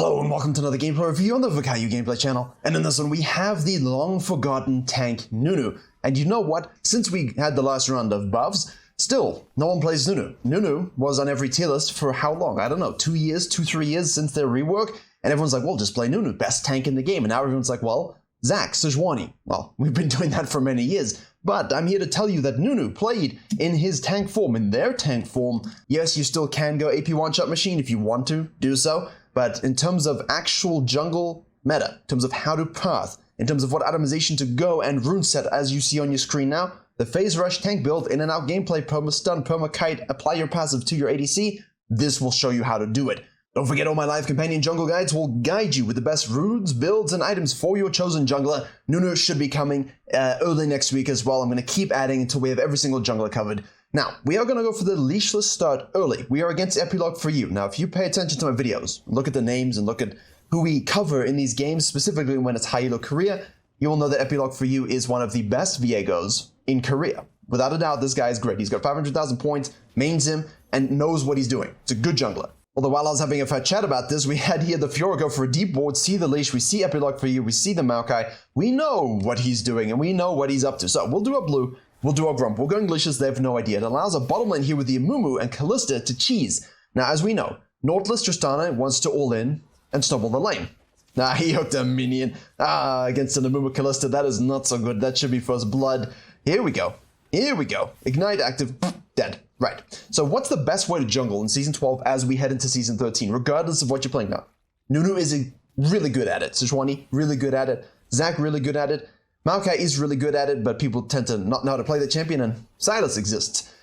Hello and welcome to another gameplay review on the Virkayu gameplay channel. And in this one we have the long forgotten tank NUNU. And you know what? Since we had the last round of buffs, still no one plays NUNU. NUNU was on every tier list for how long? I don't know, 2 years, 3 years since their rework. And everyone's like, well, just play NUNU, best tank in the game. And now everyone's like, well, Zach, Sejuani. Well, we've been doing that for many years. But I'm here to tell you that NUNU played in his tank form, in their tank form. Yes, you still can go AP one-shot machine if you want to do so. But in terms of actual jungle meta, in terms of how to path, in terms of what itemization to go and rune set as you see on your screen now, the phase rush tank build, in and out gameplay, perma stun, perma kite, apply your passive to your ADC, this will show you how to do it. Don't forget all my live companion jungle guides will guide you with the best runes, builds, and items for your chosen jungler. NUNU should be coming early next week as well. I'm going to keep adding until we have every single jungler covered. Now, we are going to go for the leashless start early. We are against Epilogue for you. Now, if you pay attention to my videos, look at the names and look at who we cover in these games, specifically when it's high elo Korea, you will know that Epilogue for you is one of the best Viegos in Korea. Without a doubt, this guy is great. He's got 500,000 points, mains him, and knows what he's doing. It's a good jungler. Although while I was having a fat chat about this, we had here the Fiora go for a deep ward, see the leash, we see Epilogue for you, we see the Maokai. We know what he's doing and we know what he's up to. So we'll do a blue. We'll do our Grump. We're going Leashless, they have no idea. It allows a bottom lane here with the Amumu and Callista to cheese. Now, as we know, Nautilus Tristana wants to all in and snowball the lane. Nah, he hooked a minion. Against an Amumu Callista, that is not so good. That should be first blood. Here we go. Here we go. Ignite active, dead. Right. So what's the best way to jungle in Season 12 as we head into Season 13, regardless of what you're playing now? NUNU is really good at it. Sejuani, really good at it. Zach, really good at it. Maokai is really good at it, but people tend to not know how to play the champion, and Silas exists.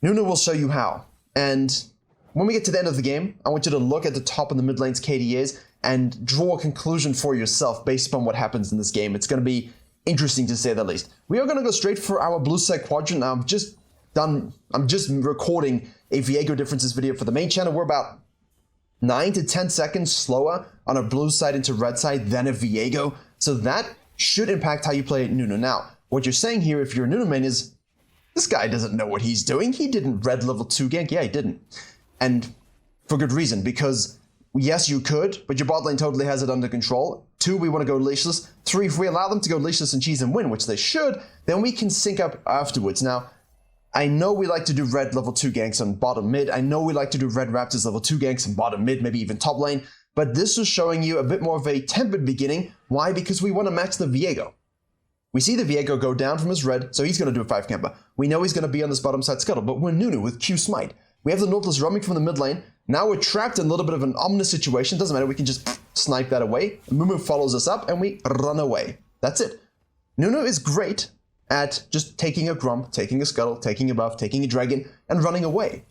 NUNU will show you how. And when we get to the end of the game, I want you to look at the top and the mid lane's KDAs and draw a conclusion for yourself based upon what happens in this game. It's going to be interesting to say the least. We are going to go straight for our blue side quadrant. Now, I'm just recording a Viego differences video for the main channel. We're about 9 to 10 seconds slower on a blue side into red side than a Viego. So that should impact how you play NUNU. Now, what you're saying here, if you're a NUNU main, is this guy doesn't know what he's doing. He didn't red level 2 gank. Yeah, he didn't. And for good reason, because yes, you could, but your bot lane totally has it under control. 2, we want to go leashless. 3, if we allow them to go leashless and cheese and win, which they should, then we can sync up afterwards. Now, I know we like to do red level 2 ganks on bottom mid. I know we like to do red raptors level 2 ganks on bottom mid, maybe even top lane. But this is showing you a bit more of a tempered beginning. Why? Because we want to match the Viego. We see the Viego go down from his red, so he's going to do a 5 camper. We know he's going to be on this bottom side scuttle, but we're NUNU with Q Smite. We have the Nautilus roaming from the mid lane. Now we're trapped in a little bit of an ominous situation. Doesn't matter, we can just snipe that away. Mumu follows us up and we run away. That's it. NUNU is great at just taking a Grump, taking a Scuttle, taking a buff, taking a Dragon, and running away.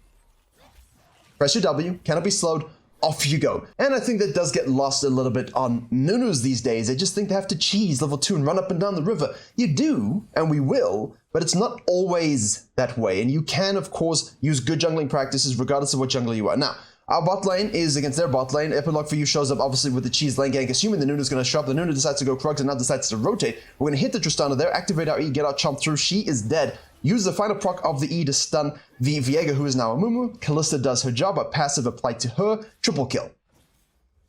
Press your W, cannot be slowed, off you go. And I think that does get lost a little bit on NUNUs these days. They just think they have to cheese level 2 and run up and down the river. You do, and we will, but it's not always that way. And you can, of course, use good jungling practices regardless of what jungler you are. Now, our bot lane is against their bot lane. Epilogue for you shows up obviously with the cheese lane gank. Assuming the NUNU's going to show up, the NUNU decides to go Krugs and now decides to rotate. We're going to hit the Tristana there, activate our E, get our chomp through. She is dead. Use the final proc of the E to stun the Viego, who is now a Mumu. Callista does her job, a passive applied to her. Triple kill.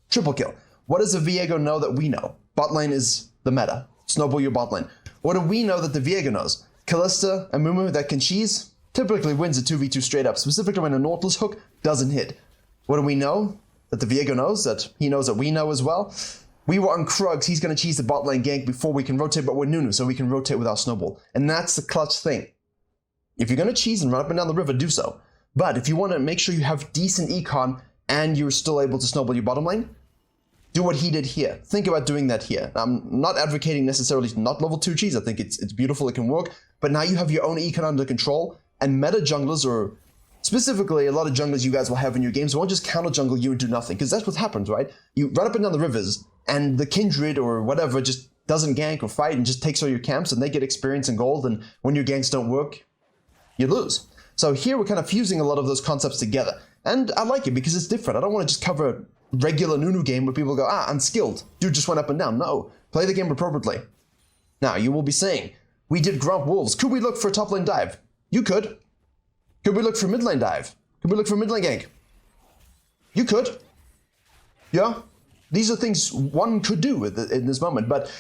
Triple kill. What does the Viego know that we know? Bot lane is the meta. Snowball your bot lane. What do we know that the Viego knows? Callista, a Mumu that can cheese, typically wins a 2v2 straight up, specifically when a Nautilus hook doesn't hit. What do we know that the Viego knows, that he knows that we know as well? We were on Krugs, he's going to cheese the bot lane gank before we can rotate, but we're NUNU, so we can rotate with our snowball. And that's the clutch thing. If you're going to cheese and run up and down the river, do so. But if you want to make sure you have decent econ and you're still able to snowball your bottom lane, do what he did here. Think about doing that here. I'm not advocating necessarily not level 2 cheese. I think it's beautiful, it can work. But now you have your own econ under control, and meta junglers, or specifically a lot of junglers you guys will have in your games, won't just counter jungle you and do nothing, because that's what happens, right? You run up and down the rivers, and the Kindred or whatever just doesn't gank or fight and just takes all your camps, and they get experience and gold, and when your ganks don't work, you lose. So here we're kind of fusing a lot of those concepts together. And I like it because it's different. I don't want to just cover a regular NUNU game where people go, unskilled. Dude just went up and down. No, play the game appropriately. Now, you will be saying, we did Grump Wolves. Could we look for a top lane dive? You could. Could we look for mid lane dive? Could we look for mid lane gank? You could. Yeah. These are things one could do in this moment, but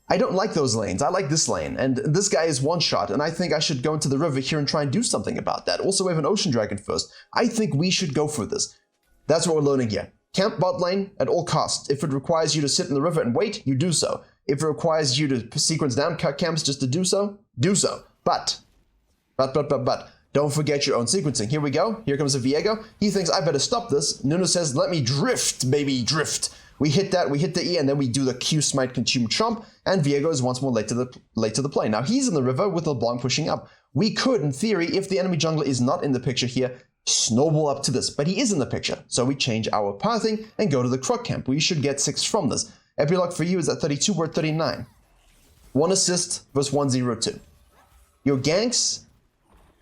I don't like those lanes. I like this lane, and this guy is one shot, and I think I should go into the river here and try and do something about that. Also, we have an Ocean Dragon first. I think we should go for this. That's what we're learning here. Camp bot lane at all costs. If it requires you to sit in the river and wait, you do so. If it requires you to sequence down camps just to do so, do so. But, don't forget your own sequencing. Here we go. Here comes a Viego. He thinks I better stop this. NUNU says, let me drift, baby, drift. We hit that, we hit the E, and then we do the Q smite consume chomp, and Viego is once more late to the play. Now he's in the river with LeBlanc pushing up. We could, in theory, if the enemy jungler is not in the picture here, snowball up to this, but he is in the picture. So we change our pathing and go to the Croc camp. We should get 6 from this. Epilogue for you is at 32, we're at 39. 1 assist versus 102. Your ganks,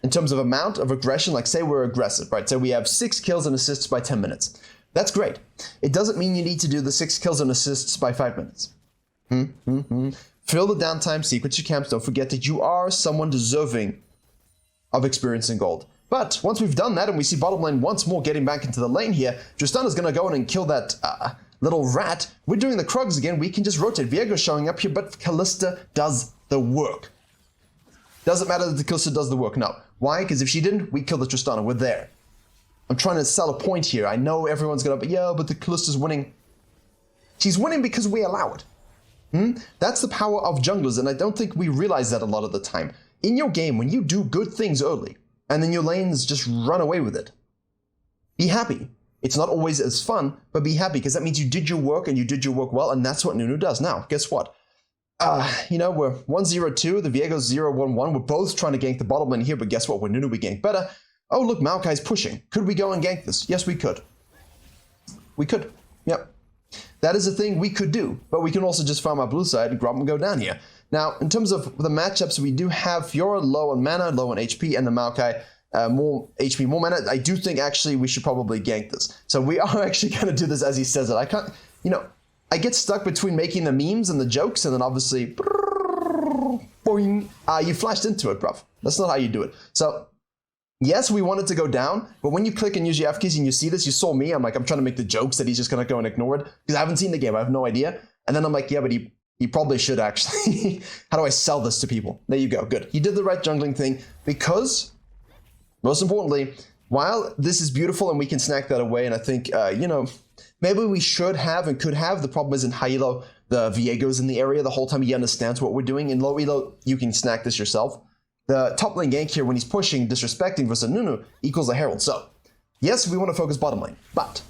in terms of amount of aggression, like say we're aggressive, right? So we have 6 kills and assists by 10 minutes. That's great. It doesn't mean you need to do the 6 kills and assists by 5 minutes. Fill the downtime, sequence your camps. Don't forget that you are someone deserving of experience in gold. But once we've done that and we see bottom lane once more getting back into the lane here, Tristana's going to go in and kill that little rat. We're doing the Krugs again. We can just rotate. Viego's showing up here, but Callista does the work. Doesn't matter that the Callista does the work. No. Why? Because if she didn't, we kill the Tristana. We're there. I'm trying to sell a point here. I know everyone's going to be, yeah, but the Callista's winning. She's winning because we allow it. That's the power of junglers, and I don't think we realize that a lot of the time. In your game, when you do good things early, and then your lanes just run away with it, be happy. It's not always as fun, but be happy, because that means you did your work, and you did your work well, and that's what NUNU does. Now, guess what? You know, we're 1-0-2, the Viego's 0-1-1. We're both trying to gank the bottom lane here, but guess what? We're NUNU, we gank better. Oh, look, Maokai's pushing. Could we go and gank this? Yes, we could. We could. Yep. That is a thing we could do, but we can also just farm our blue side and grab and go down here. Now, in terms of the matchups, we do have Fiora low on mana, low on HP, and the Maokai more HP, more mana. I do think, actually, we should probably gank this. So we are actually going to do this as he says it. I can't, you know, I get stuck between making the memes and the jokes, and then obviously, boing, you flashed into it, bruv. That's not how you do it. So, yes, we want it to go down, but when you click and use your F keys and you see this, you saw me, I'm like, I'm trying to make the jokes that he's just going to go and ignore it, because I haven't seen the game, I have no idea. And then I'm like, yeah, but he probably should actually. How do I sell this to people? There you go, good. He did the right jungling thing, because, most importantly, while this is beautiful and we can snack that away, and I think, you know, maybe we should have and could have, the problem is in high elo, the Viego's in the area the whole time, he understands what we're doing. In low elo, you can snack this yourself. The top lane gank here, when he's pushing, disrespecting versus NUNU, equals a Herald. So, yes, we want to focus bottom lane, but,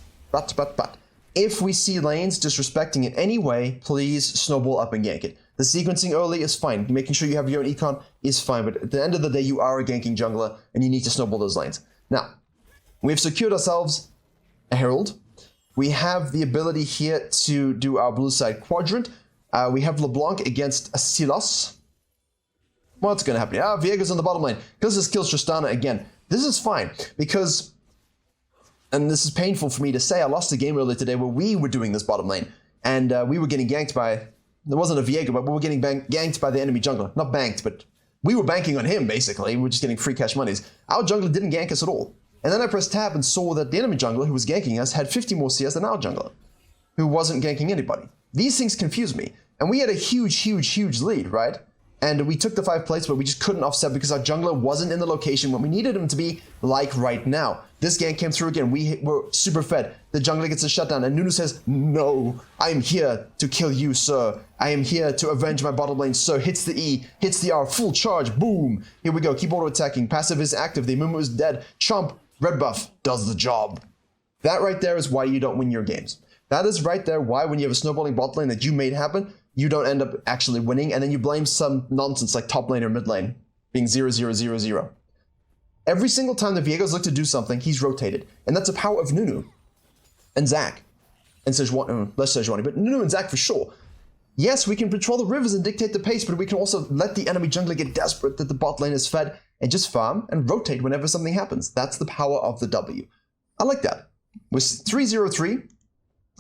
if we see lanes disrespecting in any way, please snowball up and gank it. The sequencing early is fine. Making sure you have your own econ is fine, but at the end of the day, you are a ganking jungler, and you need to snowball those lanes. Now, we've secured ourselves a Herald. We have the ability here to do our blue side quadrant. We have LeBlanc against a Silos. What's going to happen? Viego's on the bottom lane. Because this kills Tristana again. This is fine, because, and this is painful for me to say, I lost a game earlier today where we were doing this bottom lane, and we were getting ganked by, there wasn't a Viego, but we were getting ganked by the enemy jungler. Not banked, but we were banking on him, basically. We were just getting free cash monies. Our jungler didn't gank us at all. And then I pressed tab and saw that the enemy jungler who was ganking us had 50 more CS than our jungler, who wasn't ganking anybody. These things confuse me. And we had a huge lead, right? And we took the 5 plates, but we just couldn't offset because our jungler wasn't in the location when we needed him to be, like right now. This gank came through again. We were super fed. The jungler gets a shutdown, and NUNU says, no, I am here to kill you, sir. I am here to avenge my bottom lane, sir. Hits the E, hits the R, full charge, boom. Here we go, keep auto-attacking. Passive is active, the Mumu is dead. Chomp, red buff, does the job. That right there is why you don't win your games. That is right there why when you have a snowballing bot lane that you made happen, you don't end up actually winning, and then you blame some nonsense like top lane or mid lane being 0-0-0-0. Every single time the Viegos look to do something, he's rotated. And that's the power of NUNU and Zac. And Sejuani, less Sejuani, but NUNU and Zac for sure. Yes, we can patrol the rivers and dictate the pace, but we can also let the enemy jungler get desperate that the bot lane is fed and just farm and rotate whenever something happens. That's the power of the W. I like that. We're 3-0-3.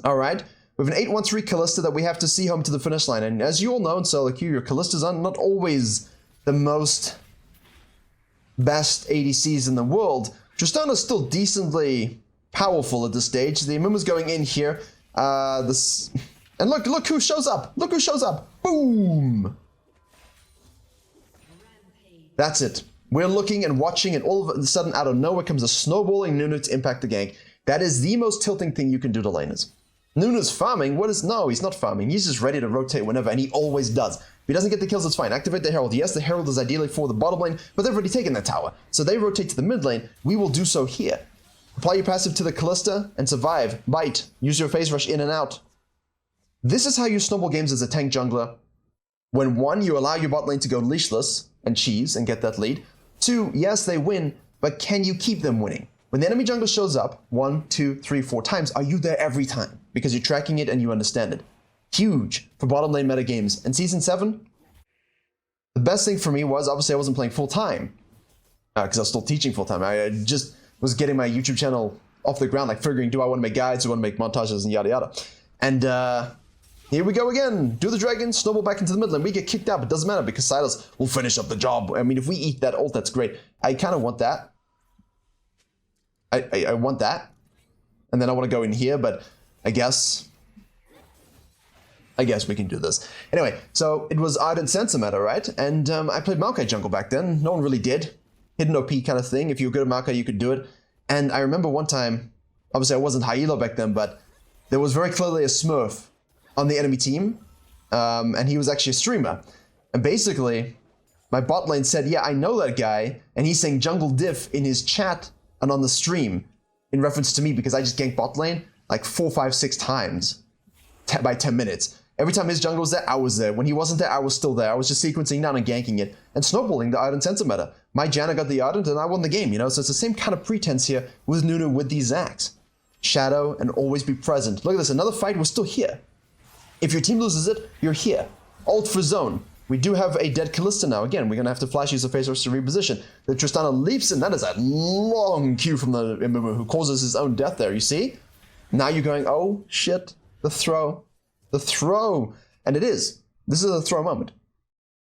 All right. We have an 8-1-3 Callista that we have to see home to the finish line. And as you all know, in solo queue, your Callistas are not always the most best ADCs in the world. Tristana's still decently powerful at this stage. The Amuma's going in here. This, and look who shows up. Look who shows up. Boom. That's it. We're looking and watching, and all of a sudden, out of nowhere comes a snowballing Nunu to impact the gank. That is the most tilting thing you can do to laners. Nunu's farming. No, he's not farming. He's just ready to rotate whenever, and he always does. If he doesn't get the kills, it's fine. Activate the Herald. Yes, the Herald is ideally for the bottom lane, but they've already taken that tower. So they rotate to the mid lane. We will do so here. Apply your passive to the Callista and survive. Bite. Use your phase rush in and out. This is how you snowball games as a tank jungler. When 1, you allow your bot lane to go leashless and cheese and get that lead. 2, yes, they win, but can you keep them winning? When the enemy jungler shows up 1, 2, 3, 4 times, are you there every time? Because you're tracking it and you understand it. Huge for bottom lane meta games. And Season 7, the best thing for me was, obviously I wasn't playing full time, because I was still teaching full time. I just was getting my YouTube channel off the ground, like figuring, do I want to make guides, do I want to make montages, and yada yada. And here we go again. Do the dragon, snowball back into the mid lane. We get kicked out, but it doesn't matter because Silas will finish up the job. I mean, if we eat that ult, that's great. I kind of want that. I want that. And then I want to go in here, but I guess we can do this. Anyway, so it was Ardent Sensor meta, right? And I played Maokai jungle back then. No one really did. Hidden OP kind of thing. If you were good at Maokai, you could do it. And I remember one time, obviously I wasn't high elo back then, but there was very clearly a Smurf on the enemy team, and he was actually a streamer. And basically, my bot lane said, yeah, I know that guy, and he's saying jungle diff in his chat and on the stream in reference to me because I just ganked bot lane like 4, 5, 6 times by 10 minutes. Every time his jungle was there, I was there. When he wasn't there, I was still there. I was just sequencing down and ganking it and snowballing the Ardent Sensor meta. My Janna got the Ardent and I won the game, you know? So it's the same kind of pretense here with NUNU with these Zacs. Shadow and always be present. Look at this, another fight, we're still here. If your team loses it, you're here. Ult for zone. We do have a dead Callista now. Again, we're going to have to flash use of phase rush to reposition. The Tristana leaps in. That is a long Q from the MOBA who causes his own death there, you see? Now you're going, oh, shit. The throw. The throw. And it is. This is a throw moment.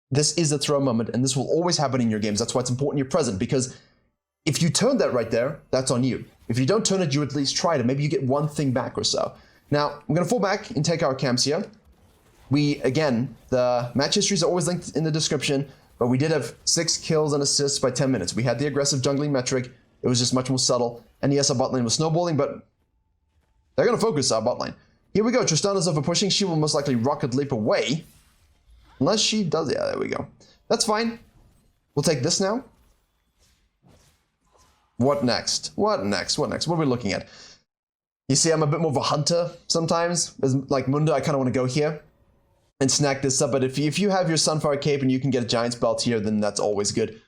This is a throw moment, and this will always happen in your games. That's why it's important you're present, because if you turn that right there, that's on you. If you don't turn it, you at least try it, and maybe you get one thing back or so. Now, I'm going to fall back and take our camps here. Again, the match histories are always linked in the description, but we did have 6 kills and assists by 10 minutes. We had the aggressive jungling metric. It was just much more subtle. And yes, our bot lane was snowballing, but they're going to focus our bot lane. Here we go. Tristana's over pushing. She will most likely rocket leap away. Unless she does. Yeah, there we go. That's fine. We'll take this now. What next? What next? What next? What are we looking at? You see, I'm a bit more of a hunter sometimes. As like Munda, I kind of want to go here and snack this up. But if you have your Sunfire Cape and you can get a Giant's Belt here, then that's always good.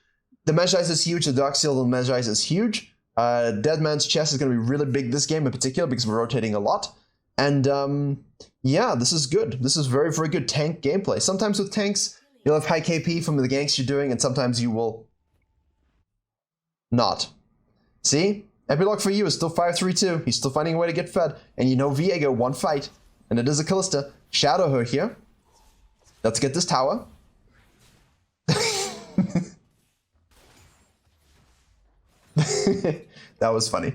The Mesh Ice is huge. The Dark Seal on Mesh Ice is huge. Dead Man's Chest is going to be really big this game in particular because we're rotating a lot. And yeah, this is good. This is very, very good tank gameplay. Sometimes with tanks, you'll have high KP from the ganks you're doing, and sometimes you will not. See? Epilogue for you is still 5-3-2. He's still finding a way to get fed. And you know Viego, one fight. And it is a Callista. Shadow her here. Let's get this tower. That was funny.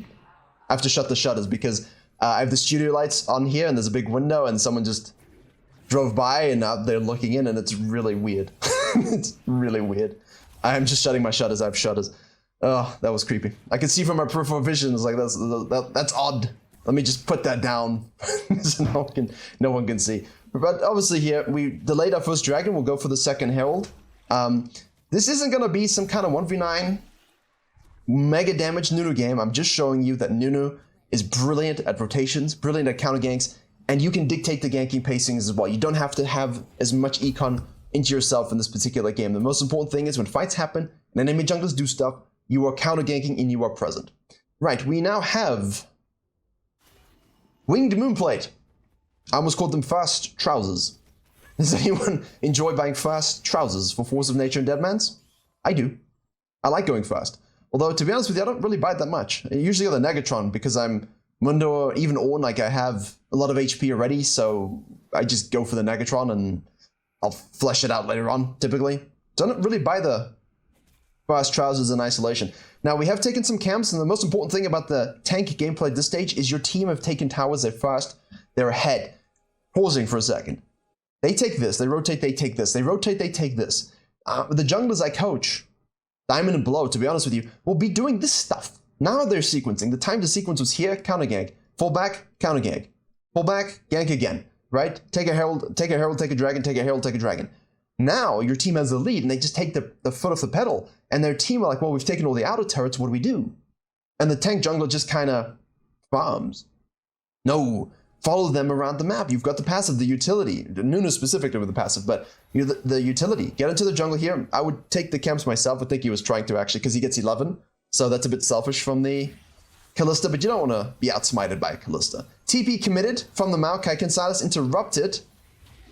I have to shut the shutters because I have the studio lights on here and there's a big window and someone just drove by and now they're looking in and it's really weird. It's really weird. I'm just shutting my shutters. I have shutters. Oh, that was creepy. I can see from my peripheral vision, it's like, that's odd. Let me just put that down so no one can see. But obviously here, we delayed our first dragon. We'll go for the second herald. This isn't going to be some kind of 1v9 mega damage Nunu game. I'm just showing you that Nunu is brilliant at rotations, brilliant at counter ganks, and you can dictate the ganking pacings as well. You don't have to have as much econ into yourself in this particular game. The most important thing is when fights happen and enemy junglers do stuff, you are counter ganking and you are present. Right, we now have Winged Moonplate. I almost called them fast trousers. Does anyone enjoy buying fast trousers for Force of Nature and Deadman's? I do. I like going fast. Although, to be honest with you, I don't really buy it that much. Usually on the Negatron, because I'm Mundo or even Ornn, like I have a lot of HP already, so I just go for the Negatron and I'll flesh it out later on, typically. So I don't really buy the fast trousers in isolation. Now, we have taken some camps, and the most important thing about the tank gameplay at this stage is your team have taken towers at first. They're ahead. Pausing for a second. They take this, they rotate, they take this. They rotate, they take this. The junglers I coach, Diamond and Below, to be honest with you, will be doing this stuff. Now they're sequencing. The time to sequence was here, counter gank. Fall back, counter gank. Pull back, gank again. Right? Take a herald, take a dragon, take a herald, take a dragon. Now your team has the lead, and they just take the foot off the pedal, and their team are like, well, we've taken all the outer turrets, what do we do? And the tank jungler just kind of farms. No, follow them around the map. You've got the passive, the utility. NUNU specifically with the passive, but you know, the utility. Get into the jungle here. I would take the camps myself. I think he was trying to actually, because he gets 11, so that's a bit selfish from the Kalista, but you don't want to be outsmited by Kalista. TP committed from the Maokai. Can Silas interrupted?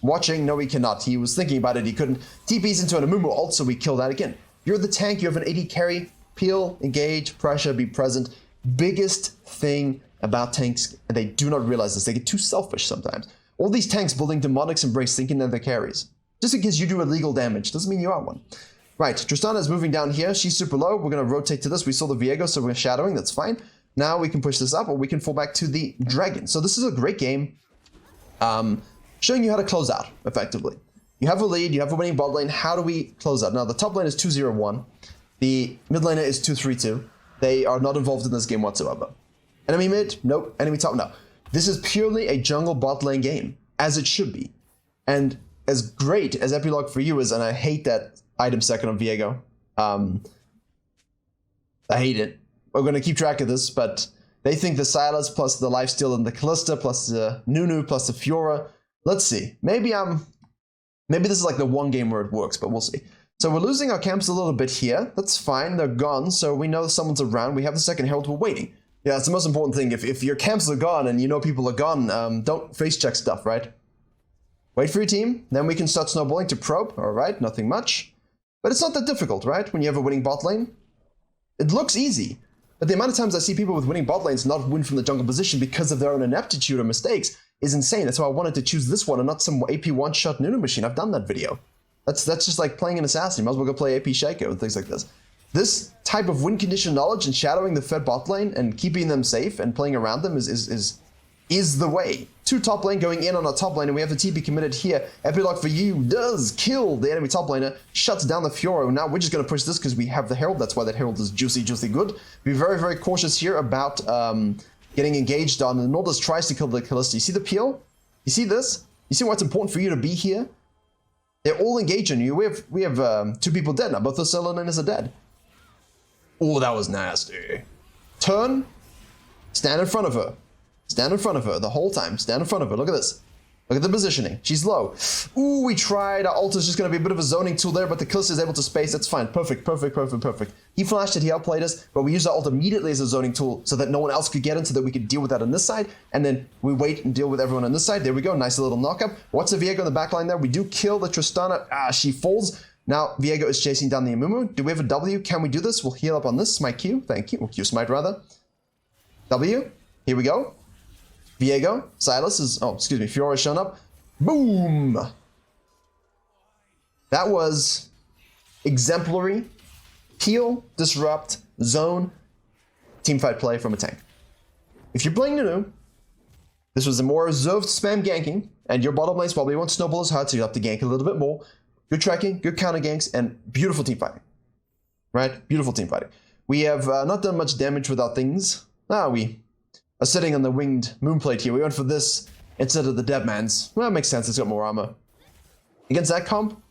Watching, no he cannot. He was thinking about it, he couldn't. TP's into an Amumu ult, so we kill that again. You're the tank, you have an AD carry. Peel, engage, pressure, be present. Biggest thing about tanks, and they do not realize this, they get too selfish sometimes. All these tanks building demonics embrace thinking that they're carries. Just because you do illegal damage, doesn't mean you are one. Right, Tristana is moving down here, she's super low, we're gonna rotate to this, we saw the Viego, so we're shadowing, that's fine. Now we can push this up, or we can fall back to the dragon. So this is a great game. Showing you how to close out, effectively. You have a lead, you have a winning bot lane, how do we close out? Now, the top lane is 2-0-1, the mid laner is 2-3-2. They are not involved in this game whatsoever. Enemy mid? Nope. Enemy top? No. This is purely a jungle bot lane game, as it should be. And as great as Epilogue for you is, and I hate that item second on Viego, I hate it. We're going to keep track of this, but they think the Silas plus the lifesteal and the Kalista plus the NUNU plus the Fiora. Let's see. Maybe this is like the one game where it works, but we'll see. So we're losing our camps a little bit here. That's fine. They're gone, so we know someone's around. We have the second herald. We're waiting. Yeah, that's the most important thing. If your camps are gone and you know people are gone, don't face check stuff, right? Wait for your team. Then we can start snowballing to probe. All right, nothing much. But it's not that difficult, right? When you have a winning bot lane. It looks easy. But the amount of times I see people with winning bot lanes not win from the jungle position because of their own ineptitude or mistakes is insane. That's why I wanted to choose this one and not some AP one-shot NUNU machine. I've done that video. That's just like playing an assassin. You might as well go play AP Shaco and things like this. This type of win condition knowledge and shadowing the fed bot lane and keeping them safe and playing around them is the way. Two top lane going in on our top lane, and we have the TP committed here. Epilogue for you does kill the enemy top laner, shuts down the Fiora. Now we're just going to push this because we have the Herald. That's why that Herald is juicy, juicy good. Be very, very cautious here about getting engaged on. And Nordis tries to kill the Kalista. You see the peel? You see this? You see why it's important for you to be here? They're all engaging you. We have two people dead now. Both the solo laners are dead. Oh, that was nasty. Turn. Stand in front of her. Stand in front of her the whole time. Stand in front of her. Look at this. Look at the positioning. She's low. Ooh, we tried. Our ult is just going to be a bit of a zoning tool there, but the Kalista is able to space. That's fine. Perfect, perfect, perfect, perfect. He flashed it. He outplayed us, but we used our ult immediately as a zoning tool so that no one else could get in, so that we could deal with that on this side, and then we wait and deal with everyone on this side. There we go. Nice little knockup. What's the Viego in the backline there? We do kill the Tristana. She falls. Now Viego is chasing down the Amumu. Do we have a W? Can we do this? We'll heal up on this. Smite Q. Thank you. Well, Q smite rather. W. Here we go. Viego. Silas is... Oh, excuse me. Fiora shown up. Boom! That was exemplary. Peel, disrupt, zone, teamfight play from a tank. If you're playing NUNU, this was a more reserved spam ganking, and your bottom lanes probably won't snowball as hard, so you have to gank a little bit more. Good tracking, good counter ganks, and beautiful team fighting. Right? Beautiful team fighting. We have not done much damage without things. We are sitting on the winged moonplate here. We went for this instead of the Deadman's. Well, that makes sense. It's got more armor. Against that comp,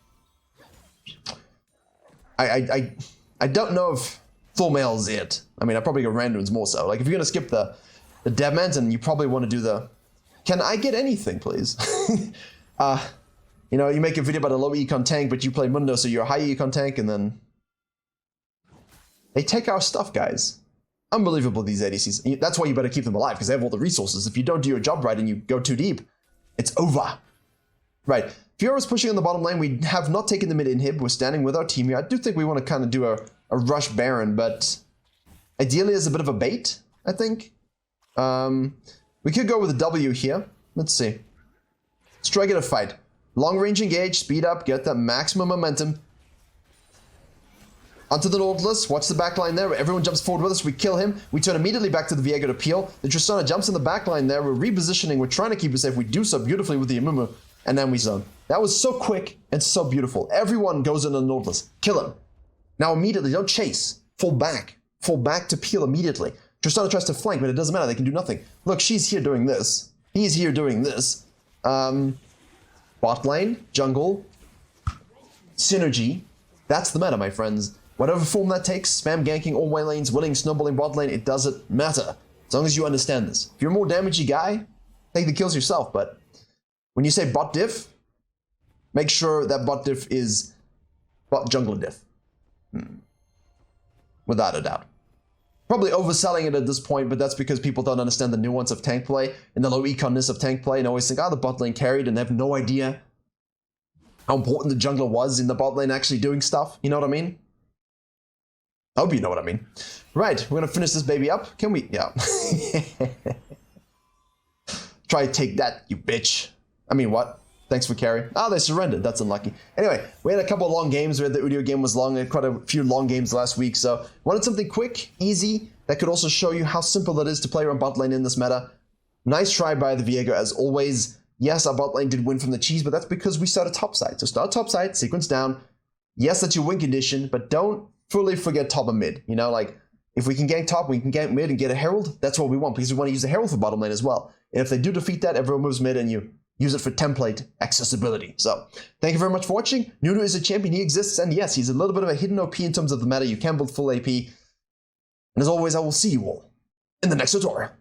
I don't know if full mail is it. I mean, I probably go randoms more so. Like, if you're going to skip the Deadman's, and you probably want to do the... Can I get anything, please? You know, you make a video about a low econ tank, but you play Mundo, so you're a high econ tank, and then... They take our stuff, guys. Unbelievable, these ADCs. That's why you better keep them alive, because they have all the resources. If you don't do your job right and you go too deep, it's over. Right. Fiora's pushing on the bottom lane. We have not taken the mid inhib. We're standing with our team here. I do think we want to kind of do a rush Baron, but ideally as a bit of a bait, I think. We could go with a W here. Let's see. Let's try to get a fight. Long range engage, speed up, get that maximum momentum. Onto the Nautilus, watch the backline there. Everyone jumps forward with us, we kill him. We turn immediately back to the Viego to peel. The Tristana jumps in the backline there. We're repositioning, we're trying to keep it safe. We do so beautifully with the Amumu, and then we zone. That was so quick and so beautiful. Everyone goes in the Nautilus. Kill him. Now immediately, don't chase. Fall back. Fall back to peel immediately. Tristana tries to flank, but it doesn't matter. They can do nothing. Look, she's here doing this. He's here doing this. Bot lane, jungle, synergy. That's the meta, my friends. Whatever form that takes, spam ganking all way lanes, winning, snowballing bot lane, it doesn't matter. As long as you understand this. If you're a more damagey guy, take the kills yourself, but when you say bot diff, make sure that bot diff is bot jungler diff. Without a doubt. Probably overselling it at this point, but that's because people don't understand the nuance of tank play and the low econness of tank play and always think, the bot lane carried, and they have no idea how important the jungler was in the bot lane actually doing stuff. You know what I mean? I hope you know what I mean. Right, we're gonna finish this baby up. Can we? Yeah. Try to take that, you bitch. I mean, what? Thanks for carry. They surrendered. That's unlucky. Anyway, we had a couple of long games. We had the Udio game was long. We had quite a few long games last week. So wanted something quick, easy, that could also show you how simple it is to play around bot lane in this meta. Nice try by the Viego as always. Yes, our bot lane did win from the cheese, but that's because we started topside. So start topside, sequence down. Yes, that's your win condition, but don't fully forget top and mid. You know, like, if we can gank top, we can gank mid and get a herald. That's what we want, because we want to use the herald for bottom lane as well. And if they do defeat that, everyone moves mid and you use it for template accessibility. So, thank you very much for watching. NUNU is a champion, he exists, and yes, he's a little bit of a hidden OP in terms of the meta. You can build full AP. And as always, I will see you all in the next tutorial.